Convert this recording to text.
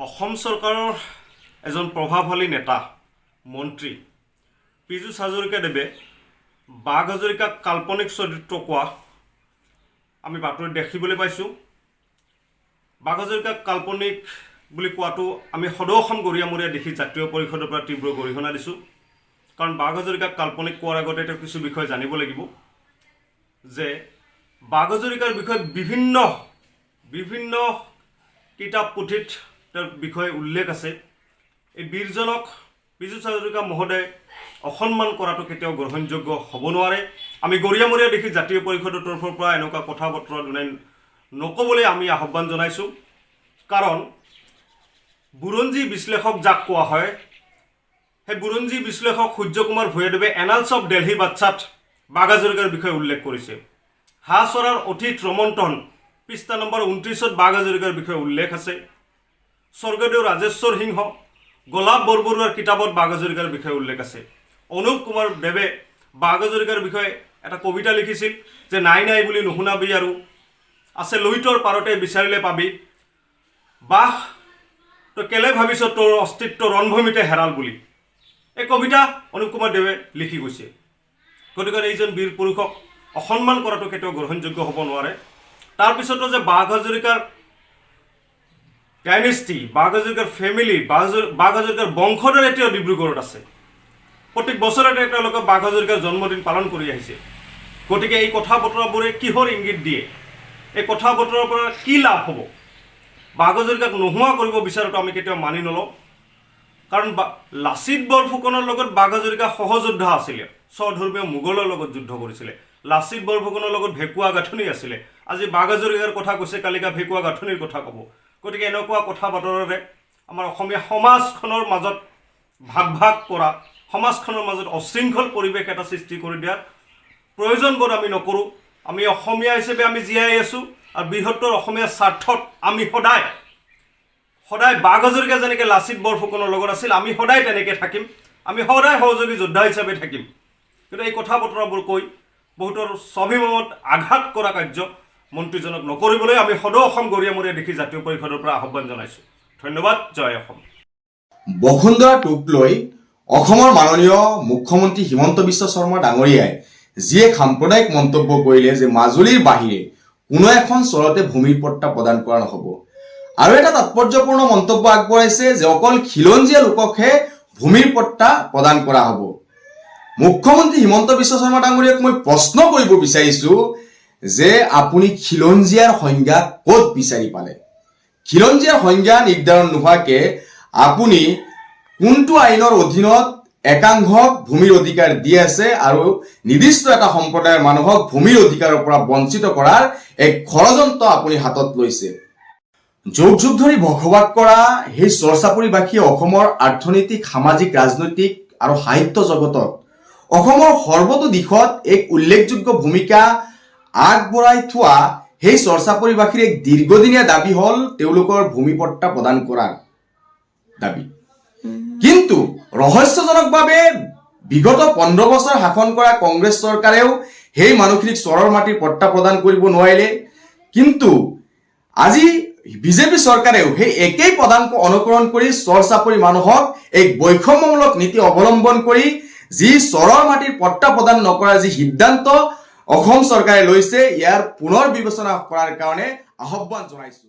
অসম চৰকাৰৰ এজন প্ৰভাৱশালী নেতা মন্ত্ৰী পীযুষ হাজৰিকাদেৱে বাঘ হাজৰিকাক কাল্পনিক চৰিত্ৰ কোৱা আমি বাতৰিত দেখিবলৈ পাইছোঁ। বাঘ হাজৰিকাক কাল্পনিক বুলি কোৱাটো আমি সদৌ অসম গৰিয়ামৰীয়া দেখি জাতীয় পৰিষদৰ পৰা তীব্ৰ গৰিহণা দিছোঁ। কাৰণ বাঘ হাজৰিকাক কাল্পনিক কোৱাৰ আগতে তেওঁ কিছু বিষয় জানিব লাগিব যে বাঘ হাজৰিকাৰ বিষয়ে বিভিন্ন কিতাপ পুথিত তেওঁৰ বিষয়ে উল্লেখ আছে। এই বীৰজনক পীযুষ হাজৰিকা মহোদয় অসন্মান কৰাটো কেতিয়াও গ্ৰহণযোগ্য হ'ব নোৱাৰে। আমি গৰিয়ামৰীয়া দেখি জাতীয় পৰিষদৰ তৰফৰ পৰা এনেকুৱা কথা বতৰা নক'বলৈ আমি আহ্বান জনাইছোঁ। কাৰণ বুৰঞ্জী বিশ্লেষক যাক কোৱা হয়, সেই বুৰঞ্জী বিশ্লেষক সূৰ্যকুমাৰ ভূঞাদেৱে এনালছ অফ দিল্লী বাচ্চাত বাঘ হাজৰিকাৰ বিষয়ে উল্লেখ কৰিছে। হাঁহ চৰাৰ অতীত ৰমন্থন পৃষ্ঠা নম্বৰ 29ত বাঘ হাজৰিকাৰ বিষয়ে উল্লেখ আছে। স্বৰ্গদেউ ৰাজেশ্বৰ সিংহ গোলাপ বৰবৰুৱাৰ কিতাপত বাঘ হাজৰিকাৰ বিষয়ে উল্লেখ আছে। অনুপ কুমাৰ দেৱে বাঘ হাজৰিকাৰ বিষয়ে এটা কবিতা লিখিছিল যে নাই নাই বুলি নুশুনাবি আৰু আছে লুইতৰ পাৰতে বিচাৰিলে পাবি, বাঘ তই কেলে ভাবিছ তোৰ অস্তিত্ব ৰণভূমিতে হেৰাল বুলি। এই কবিতা অনুপ কুমাৰ দেৱে লিখি গৈছে। গতিকে এইজন বীৰ পুৰুষক অসন্মান কৰাটো কেতিয়াও গ্ৰহণযোগ্য হ'ব নোৱাৰে। তাৰপিছতো যে বাঘ হাজৰিকাৰ ডাইনেষ্টি, বাঘ হাজৰিকাৰ ফেমিলি, বাঘ হাজৰিকাৰ বংশধৰ এতিয়াও ডিব্ৰুগড়ত আছে। প্ৰত্যেক বছৰতে তেওঁলোকে বাঘ হাজৰিকাৰ জন্মদিন পালন কৰি আহিছে। গতিকে এই কথা বতৰাবোৰে কিহৰ ইংগিত দিয়ে, এই কথা বতৰাৰ পৰা কি লাভ হ'ব? বাঘ হাজৰিকাক নোহোৱা কৰিব বিচাৰাটো আমি কেতিয়াও মানি নলওঁ। কাৰণ লাচিত বৰফুকনৰ লগত বাঘ হাজৰিকা সহযোদ্ধা আছিলে, স্বধৰ্মীয় মোগলৰ লগত যুদ্ধ কৰিছিলে। লাচিত বৰফুকনৰ লগত ভেকুৱা গাঁথনি আছিলে। আজি বাঘ হাজৰিকাৰ কথা কৈছে, কালিকা ভেকুৱা গাঁথনিৰ কথা ক'ব। গতিকে এনেকুৱা কথা বতৰাৰে আমাৰ অসমীয়া সমাজখনৰ মাজত ভাগ কৰা, সমাজখনৰ মাজত অশৃংখল পৰিৱেশ এটা সৃষ্টি কৰি দিয়াৰ প্ৰয়োজনবোৰ আমি নকৰোঁ। আমি অসমীয়া হিচাপে আমি জীয়াই আছোঁ আৰু বৃহত্তৰ অসমীয়া স্বাৰ্থত আমি সদায় বাঘ হাজৰিকা যেনেকৈ লাচিত বৰফুকনৰ লগত আছিল, আমি সদায় তেনেকৈ থাকিম। আমি সদায় সহযোগী যোদ্ধা হিচাপে থাকিম। কিন্তু এই কথা বতৰাবোৰ কৈ বহুতৰ স্বাভিমানত আঘাত কৰা কাৰ্য মন্ত্ৰীজনক নকৰিবলৈ আমি সদৌ অসম গৰিয়ামৰীয়া দেখি জাতীয় পৰিষদৰ পৰা আহ্বান জনাইছোঁ। ধন্যবাদ। জয় অসম। বসুন্ধৰা টোক লৈ অসমৰ মাননীয় মুখ্যমন্ত্ৰী হিমন্ত বিশ্ব শৰ্মা ডাঙৰীয়াই যি এক সাম্প্ৰদায়িক মন্তব্য কৰিলে যে মাজুলীৰ বাহিৰে কোনো এখন চৰতে ভূমিৰ পট্টা প্ৰদান কৰা নহ'ব, আৰু এটা তাৎপৰ্যপূৰ্ণ মন্তব্য আগবঢ়াইছে যে অকল খিলঞ্জীয়া লোককহে ভূমিৰ পট্টা প্ৰদান কৰা হ'ব। মুখ্যমন্ত্ৰী হিমন্ত বিশ্ব শৰ্মা ডাঙৰীয়াক মই প্ৰশ্ন কৰিব বিচাৰিছোঁ যে আপুনি খিলঞ্জীয়াৰ সংজ্ঞা ক'ত বিচাৰি পালে? খিলঞ্জীয়াৰ সংজ্ঞা নিৰ্ধাৰণ নোহোৱাকৈ আপুনি কোনটো আইনৰ অধীনত একাংশক ভূমিৰ অধিকাৰ দি আছে আৰু নিৰ্দিষ্ট এটা সম্প্ৰদায়ৰ মানুহক ভূমিৰ অধিকাৰৰ পৰা বঞ্চিত কৰাৰ এক ষড়যন্ত্ৰ আপুনি হাতত লৈছে। যুগ যুগ ধৰি বসবাস কৰা সেই চৰচাপৰিবাসীয়ে অসমৰ অৰ্থনৈতিক, সামাজিক, ৰাজনৈতিক আৰু সাহিত্য জগতত অসমৰ সৰ্বতো দিশত এক উল্লেখযোগ্য ভূমিকা আগবঢ়াই থোৱা সেই চৰচাপৰিবাসীৰ এক দীৰ্ঘদিনীয়া দাবী হ'ল তেওঁলোকৰ ভূমিপট্টা প্ৰদান কৰাৰ দাবী। কিন্তু ৰহস্যজনকভাৱে বিগত 15 বছৰ শাসন কৰা কংগ্ৰেছ চৰকাৰেও সেই মানুহখিনিক চৰৰ মাটিৰ পট্টা প্ৰদান কৰিব নোৱাৰিলে। কিন্তু আজি বিজেপি চৰকাৰেও সেই একেই পদাঙ্ক অনুকৰণ কৰি চৰচাপৰি মানুহক এক বৈষম্যমূলক নীতি অৱলম্বন কৰি যি চৰৰ মাটিৰ পট্টা প্ৰদান নকৰাৰ যি সিদ্ধান্ত অসম চৰকাৰে লৈছে, ইয়াৰ পুনৰ বিবেচনা কৰাৰ কাৰণে আহ্বান জনাইছো।